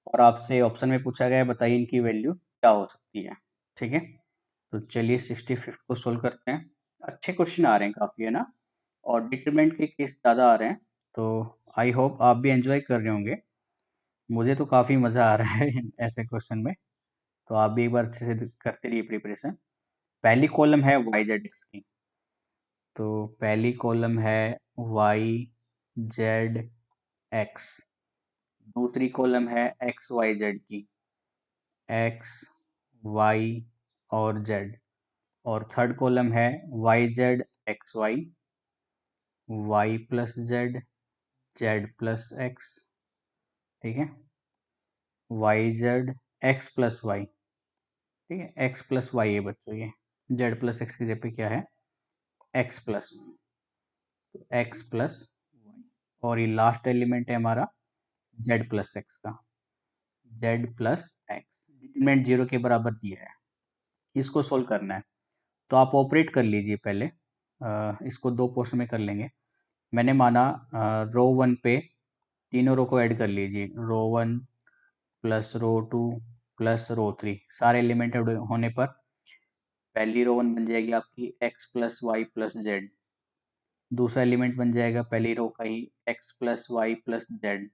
और आपसे ऑप्शन में पूछा गया है बताइए इनकी वैल्यू क्या हो सकती है। ठीक है, तो चलिए 65 को सोल्व करते हैं। अच्छे क्वेश्चन आ रहे हैं काफी, है ना, और डिटरमिनेंट के केस ज़्यादा आ रहे हैं, तो आई होप आप भी एंजॉय कर रहे होंगे। मुझे तो काफ़ी मज़ा आ रहा है ऐसे क्वेश्चन में, तो आप भी एक बार अच्छे से करते रहिए प्रिपरेशन। पहली कॉलम है वाई जेड एक्स की, तो पहली कॉलम है वाई जेड एक्स, दूसरी कॉलम है एक्स वाई जेड की, एक्स वाई और जेड, और थर्ड कॉलम है y z x y plus z, z plus x. ठीक है, y z x plus y, ठीक है, एक्स प्लस वाई है बच्चों, ये जेड प्लस एक्स की जगह पे क्या है, एक्स प्लस वाई, तो एक्स प्लस वाई, और ये लास्ट एलिमेंट है हमारा जेड प्लस एक्स का, जेड प्लस एक्स। डिटरमिनेंट 0 के बराबर दिया है, इसको सोल्व करना है। तो आप ऑपरेट कर लीजिए पहले, इसको दो पोर्शन में कर लेंगे। मैंने माना रो 1 पे तीनों रो को ऐड कर लीजिए, रो 1 प्लस रो 2 प्लस रो 3, सारे एलिमेंट ऐड होने पर पहली रो 1 बन जाएगी आपकी x plus y plus z, दूसरा एलिमेंट बन जाएगा पहली रो का ही x plus y plus z,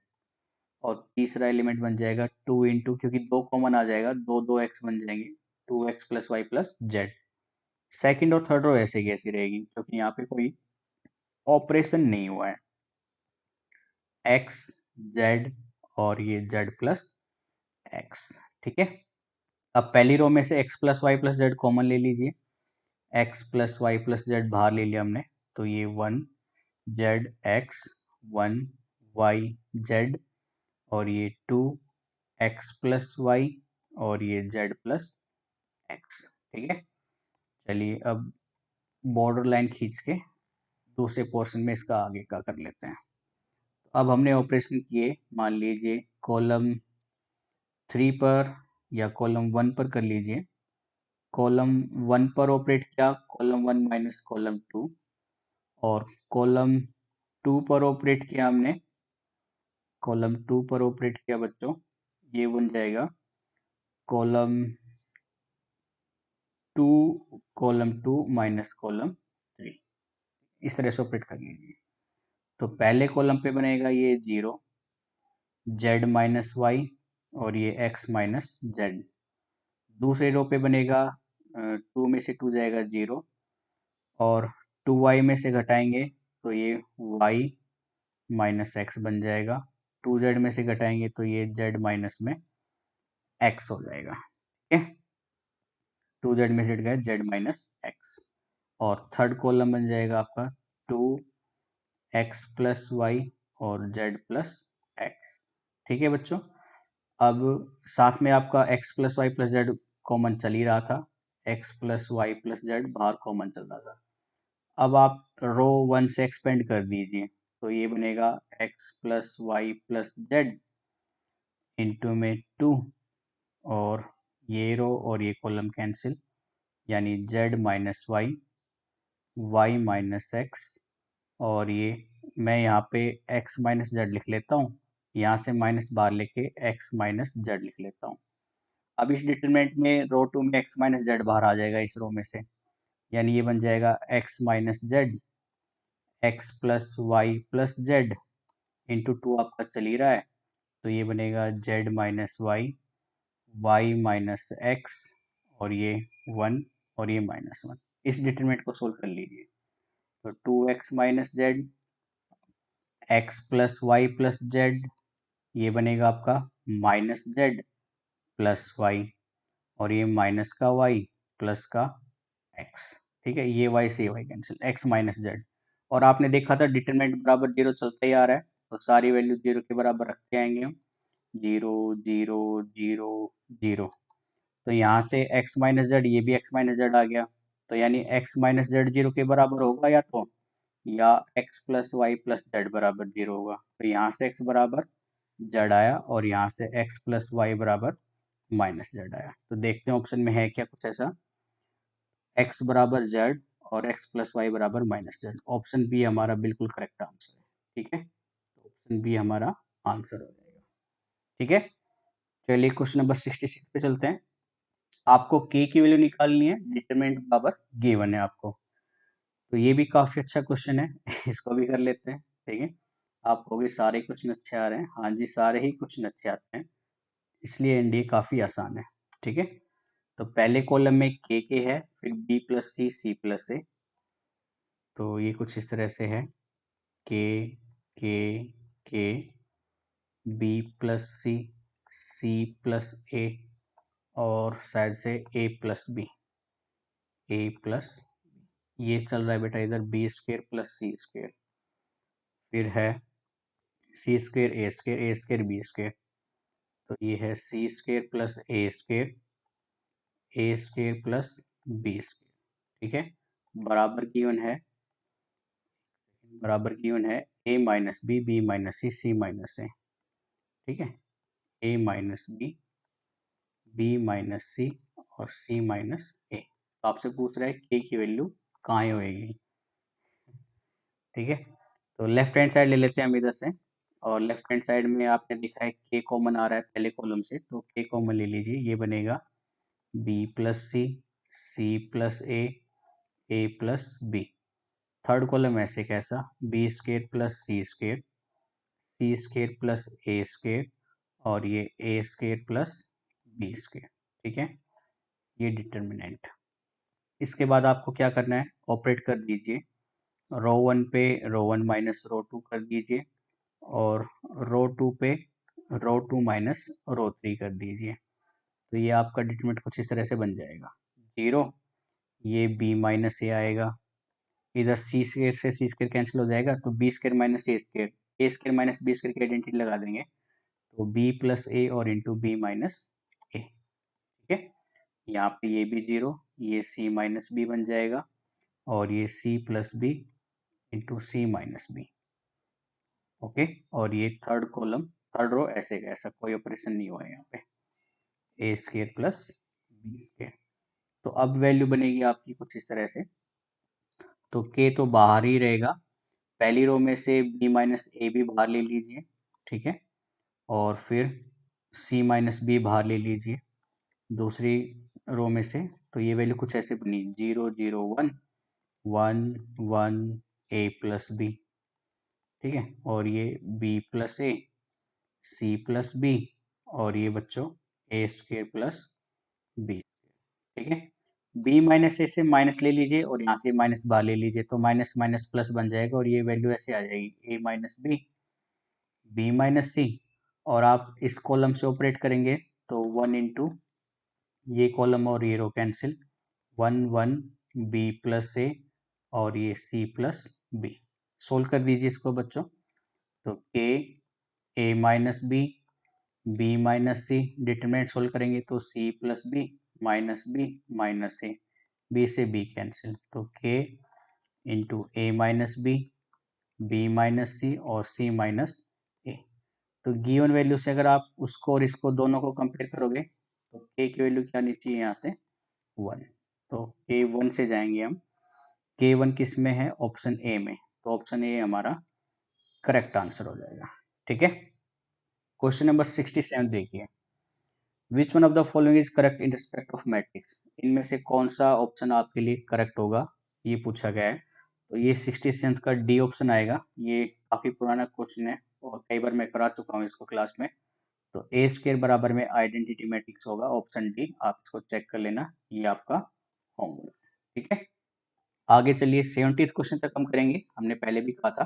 और तीसरा एलिमेंट बन जाएगा 2 इंटू, क्योंकि दो कॉमन आ जाएगा, दो दो x बन जाएंगे, 2x plus y plus z. Second और थर्ड रो ऐसे की ऐसी रहेगी, क्योंकि यहाँ पे कोई ऑपरेशन नहीं हुआ है, x z और ये z प्लस x। ठीक है, अब पहली रो में से x plus y plus z common ले लीजिए, x plus y plus z बाहर ले लिया हमने, तो ये 1 जेड एक्स 1 वाई जेड, और ये 2 एक्स प्लस वाई और ये जेड प्लस एक्स। ठीक है, चलिए अब बॉर्डर लाइन खींच के दूसरे पोर्शन में इसका आगे का कर लेते हैं। अब हमने ऑपरेशन किए, मान लीजिए कॉलम 3 पर या कॉलम 1 पर कर लीजिए, कॉलम 1 पर ऑपरेट किया कॉलम 1 माइनस कॉलम 2, और कॉलम 2 पर ऑपरेट किया हमने, कॉलम 2 पर ऑपरेट किया बच्चों, ये बन जाएगा कॉलम 2 कॉलम 2 माइनस कॉलम 3, इस तरह से ऑपरेट कर लीजिए। तो पहले कॉलम पे बनेगा ये 0 जेड माइनस वाई और ये एक्स माइनस जेड, दूसरे रो पे बनेगा 2 में से 2 जाएगा 0, और 2y में से घटाएंगे तो ये y माइनस एक्स बन जाएगा, 2z में से घटाएंगे तो ये z माइनस में x हो जाएगा। ठीक है, 2z में से घट गया z माइनस एक्स, और थर्ड कॉलम बन जाएगा आपका 2x प्लस वाई और z प्लस एक्स। ठीक है बच्चों, अब साथ में आपका x plus y plus z common चल ही रहा था, x plus y plus z बाहर कॉमन चल रहा था। अब आप रो 1 से एक्सपेंड कर दीजिए, तो ये बनेगा x plus y plus z into में 2, और ये रो और ये कॉलम कैंसिल, यानी z minus y y minus x, और ये मैं यहाँ पे x माइनस जेड लिख लेता हूँ, यहाँ से माइनस बाहर लेके x माइनस जेड लिख लेता हूँ। अब इस डिटरमिनेंट में रो 2 में x माइनस जेड बाहर आ जाएगा इस रो में से, यानी ये बन जाएगा x minus z x plus y plus z into 2 आपका चल ही रहा है, तो ये बनेगा z minus y y minus x, और ये 1 और ये माइनस 1। इस डिटरमिनेंट को सोल्व कर लीजिए, तो 2x minus z x plus y plus z, ये बनेगा आपका माइनस जेड प्लस वाई, और ये माइनस का वाई प्लस का एक्स। ठीक है, ये वाई से ये y cancel, x minus z, और आपने देखा था डिटरमिनेंट बराबर 0 चलता ही आ रहा है, तो सारी वैल्यू 0 के बराबर रखते आएंगे हम, 0 0 0 0, तो यहाँ से x माइनस जेड, ये भी x माइनस जेड आ गया, तो यानी x माइनस जेड 0 के बराबर होगा, या x plus y plus z बराबर 0 होगा, तो यहाँ से x बराबर जेड आया, और यहाँ से x प्लस वाई बराबर माइनस जेड आया। तो देखते हैं ऑप्शन में है क्या कुछ ऐसा, x बराबर जेड और x प्लस वाई बराबर माइनस जेड, ऑप्शन बी हमारा बिल्कुल करेक्ट आंसर है। ठीक है, तो ऑप्शन बी हमारा आंसर हो जाएगा। ठीक है, चलिए क्वेश्चन नंबर 66 पे चलते हैं। आपको k की वैल्यू निकालनी है, डिटरमिनेंट बराबर गिवन है आपको, तो ये भी काफी अच्छा क्वेश्चन है इसको भी कर लेते हैं। ठीक है, आपको भी सारे क्वेश्चन अच्छे आ रहे हैं, हाँ जी सारे ही क्वेश्चन अच्छे आते हैं, इसलिए एनडीए काफी आसान है। ठीक है, तो पहले कॉलम में के है, फिर बी प्लस सी सी प्लस ए, तो ये कुछ इस तरह से है, के के के बी प्लस सी प्लस ए, और शायद से ए प्लस बी, ए प्लस, ये चल रहा है बेटा इधर B square plus C square, फिर है सी स्क्वेयर ए स्क्वेयर बी स्क्वेयर, तो ये है सी स्क्वेयर प्लस ए स्क्वेयर प्लस बी स्क्वेयर। ठीक है, बराबर गिवन है ए माइनस बी माइनस सी माइनस ए। ठीक है, ए माइनस बी माइनस सी और सी माइनस ए, तो आपसे पूछ रहा है के की वैल्यू कहाँ होएगी, ठीक है। तो लेफ्ट हैंड साइड ले लेते हैं हम इधर से, और लेफ्ट हैंड साइड में आपने देखा है के कॉमन आ रहा है पहले कॉलम से, तो के कॉमन ले लीजिए, ये बनेगा बी प्लस सी प्लस ए प्लस बी। थर्ड कॉलम ऐसे कैसा, बी स्केयर प्लस सी स्केयर प्लस ए स्केयर, और ये ए स्केयर प्लस बी स्केयर। ठीक है, ये डिटर्मिनेंट। इसके बाद आपको क्या करना है, ऑपरेट कर दीजिए, रो वन पे रो वन माइनस रो टू कर दीजिए, और रो टू पे रो टू माइनस रो थ्री कर दीजिए। तो ये आपका डिटरमिनेंट कुछ इस तरह से बन जाएगा, 0, ये बी माइनस ए आएगा, इधर सी स्केयर से सी स्केयर कैंसिल हो जाएगा, तो बी स्केयर माइनस ए स्केयर माइनस बी स्केयर की आइडेंटिटी लगा देंगे, तो बी प्लस ए और इंटू बी माइनस ए। ठीक है, यहाँ पे ये भी 0, ये सी माइनस बी बन जाएगा, और ये सी प्लस बी इंटू सी माइनस बी। ओके, और ये थर्ड कॉलम थर्ड रो ऐसे का ऐसा, कोई ऑपरेशन नहीं हुआ है यहाँ पे, ए स्केयर प्लस बी स्केयर। तो अब वैल्यू बनेगी आपकी कुछ इस तरह से, तो के तो बाहर ही रहेगा, पहली रो में से बी माइनस ए भी बाहर ले लीजिए, ठीक है, और फिर सी माइनस बी बाहर ले लीजिए दूसरी रो में से, तो ये वैल्यू कुछ ऐसे बनी, 0 0 1 1 1 ए प्लस बी। ठीक है, और ये B plus A C plus B, और ये बच्चों ए स्क्र प्लस बी। ठीक है, बी माइनस ए से माइनस ले लीजिए और यहाँ से माइनस बाहर ले लीजिए, तो माइनस माइनस प्लस बन जाएगा, और ये वैल्यू ऐसे आ जाएगी, ए माइनस बी माइनस सी, और आप इस कॉलम से ऑपरेट करेंगे तो 1 इंटू ये कॉलम और ये रो कैंसिल, 1 1 बी प्लस ए और ये सी प्लस बी। सोल्व कर दीजिए इसको बच्चों, तो के ए माइनस बी माइनस सी, डिटरमिनेंट सोल्व करेंगे तो सी प्लस बी माइनस ए, बी से बी कैंसिल, तो के इंटू ए माइनस बी माइनस सी और सी माइनस ए। तो गिवन वैल्यू से अगर आप उसको और इसको दोनों को कंपेयर करोगे तो के की वैल्यू क्या आनी चाहिए यहाँ से 1, तो के 1 से जाएंगे हम, के 1 किस में है, ऑप्शन ए में, तो ऑप्शन ए हमारा करेक्ट आंसर हो जाएगा। ठीक है, क्वेश्चन नंबर 67 देखिए, which one of the following is correct in respect of matrix, इनमें से कौन सा ऑप्शन आपके लिए करेक्ट होगा, ये पूछा गया है। तो ये 67 का डी ऑप्शन आएगा, ये काफी पुराना क्वेश्चन है और कई बार मैं करा चुका हूँ इसको क्लास में। तो ए स्क्वायर बराबर में आइडेंटिटी मैट्रिक्स होगा, ऑप्शन डी, आप इसको चेक कर लेना, ये आपका होमवर्क। ठीक है, आगे चलिए 70th क्वेश्चन तक हम करेंगे, हमने पहले भी कहा था।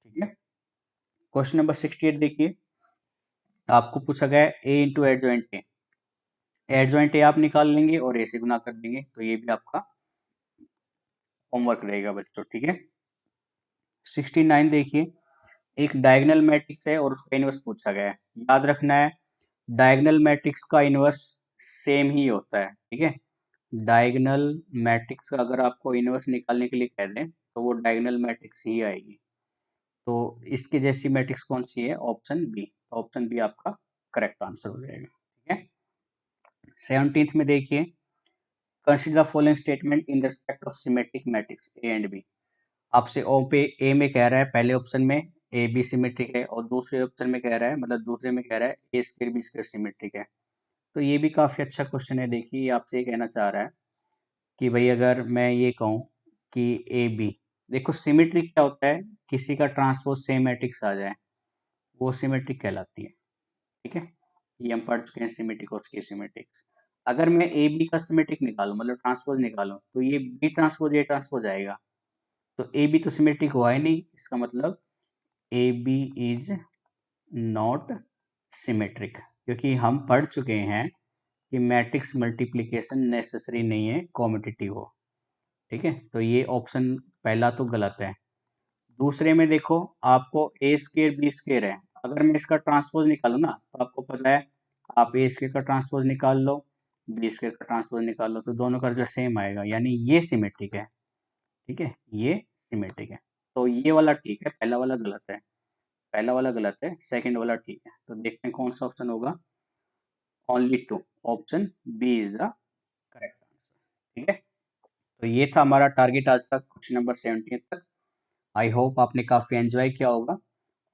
ठीक है, क्वेश्चन नंबर 68 देखिए, आपको पूछा गया है ए इंटू एड जॉइंट ए आप निकाल लेंगे और ए से गुना कर देंगे, तो ये भी आपका होमवर्क रहेगा बच्चों। ठीक है, 69 देखिए, एक डायगोनल मैट्रिक्स है और उसका इनवर्स पूछा गया है। याद रखना है, डायगोनल मैट्रिक्स का इनवर्स सेम ही होता है। ठीक है, डायगोनल मैट्रिक्स का अगर आपको इनवर्स निकालने के लिए कह दें तो वो डायगोनल मैट्रिक्स ही आएगी। तो इसके जैसी मैट्रिक्स कौन सी है, ऑप्शन बी, ऑप्शन बी आपका करेक्ट आंसर हो जाएगा। ठीक है, 17th में देखिए, consider the following statement in respect of symmetric matrix A and B. आपसे ओ पे ए में कह रहा है, पहले ऑप्शन में ए बी सिमेट्रिक है, और दूसरे ऑप्शन में कह रहा है, मतलब दूसरे में कह रहा है ए स्क्वायर बी स्क्वायर सिमेट्रिक है। तो ये भी काफी अच्छा क्वेश्चन है। देखिए, ये आपसे ये कहना चाह रहा है कि भाई अगर मैं ये कहूँ कि ए बी, देखो सिमेट्रिक क्या होता है, किसी का ट्रांसपोज सेम मैट्रिक्स आ जाए वो सिमेट्रिक कहलाती है। ठीक है, ये हम पढ़ चुके हैं सिमेट्रिक और उसकी सिमेट्रिक्स। अगर मैं ए बी का सिमेट्रिक निकालूं, मतलब ट्रांसपोज निकालूं, तो ये बी ट्रांसपोज ए ट्रांसपोज आएगा, तो ए बी तो सिमेट्रिक हुआ ही नहीं, इसका मतलब A B is not symmetric, क्योंकि हम पढ़ चुके हैं कि मैट्रिक्स मल्टीप्लिकेशन नेसेसरी नहीं है कॉम्पिटिटिव हो। ठीक है, तो ये ऑप्शन पहला तो गलत है। दूसरे में देखो, आपको ए स्क्र बी स्क्र है, अगर मैं इसका ट्रांसपोज निकालू ना, तो आपको पता है आप ए स्क्र का ट्रांसपोज निकाल लो, बी स्क्र का ट्रांसपोज निकाल लो, तो दोनों का रिजल्ट सेम आएगा, यानी ये सिमेट्रिक है। ठीक है, ये सिमेट्रिक है, तो ये वाला ठीक है, पहला वाला गलत है, पहला वाला गलत है, सेकंड वाला ठीक है। तो देखते हैं कौन सा ऑप्शन होगा, only two, option B is the correct answer. ठीक है, तो ये था हमारा टारगेट आज का क्वेश्चन नंबर 17 तक। आई होप आपने काफ़ी एंजॉय किया होगा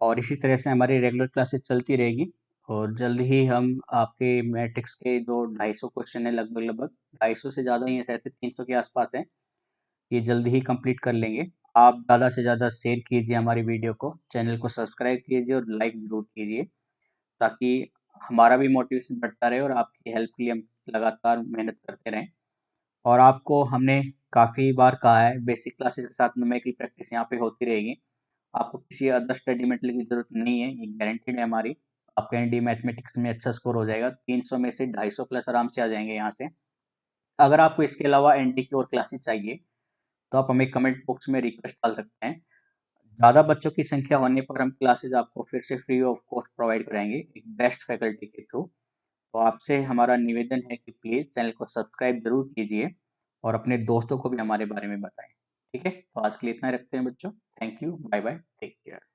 और इसी तरह से हमारी रेगुलर क्लासेस चलती रहेगी और जल्द ही हम आपके मैट्रिक्स के जो 250 क्वेश्चन है, लगभग लगभग 250 से ज़्यादा ही है, शायद से 300 के आसपास है, ये जल्दी ही कंप्लीट कर लेंगे। आप ज़्यादा से ज़्यादा शेयर कीजिए हमारी वीडियो को, चैनल को सब्सक्राइब कीजिए और लाइक ज़रूर कीजिए, ताकि हमारा भी मोटिवेशन बढ़ता रहे और आपकी हेल्प के लिए हम लगातार मेहनत करते रहें। और आपको हमने काफ़ी बार कहा है, बेसिक क्लासेस के साथ न्यूमेरिकल प्रैक्टिस यहाँ पे होती रहेगी। आपको किसी अदर स्टडी मटेरियल की ज़रूरत नहीं है, ये गारंटीड है हमारी। आपका एनडी मैथमेटिक्स में अच्छा स्कोर हो जाएगा, 300 में से 250 प्लस आराम से आ जाएंगे यहाँ से। अगर आपको इसके अलावा एनडी की और क्लासेस चाहिए तो आप हमें कमेंट बॉक्स में रिक्वेस्ट डाल सकते हैं। ज़्यादा बच्चों की संख्या होने पर हम क्लासेस आपको फिर से फ्री ऑफ कॉस्ट प्रोवाइड कराएंगे, एक बेस्ट फैकल्टी के थ्रू। तो आपसे हमारा निवेदन है कि प्लीज़ चैनल को सब्सक्राइब जरूर कीजिए और अपने दोस्तों को भी हमारे बारे में बताएं। ठीक है, तो आज के लिए इतना ही रखते हैं बच्चों। Thank you, bye bye, take care.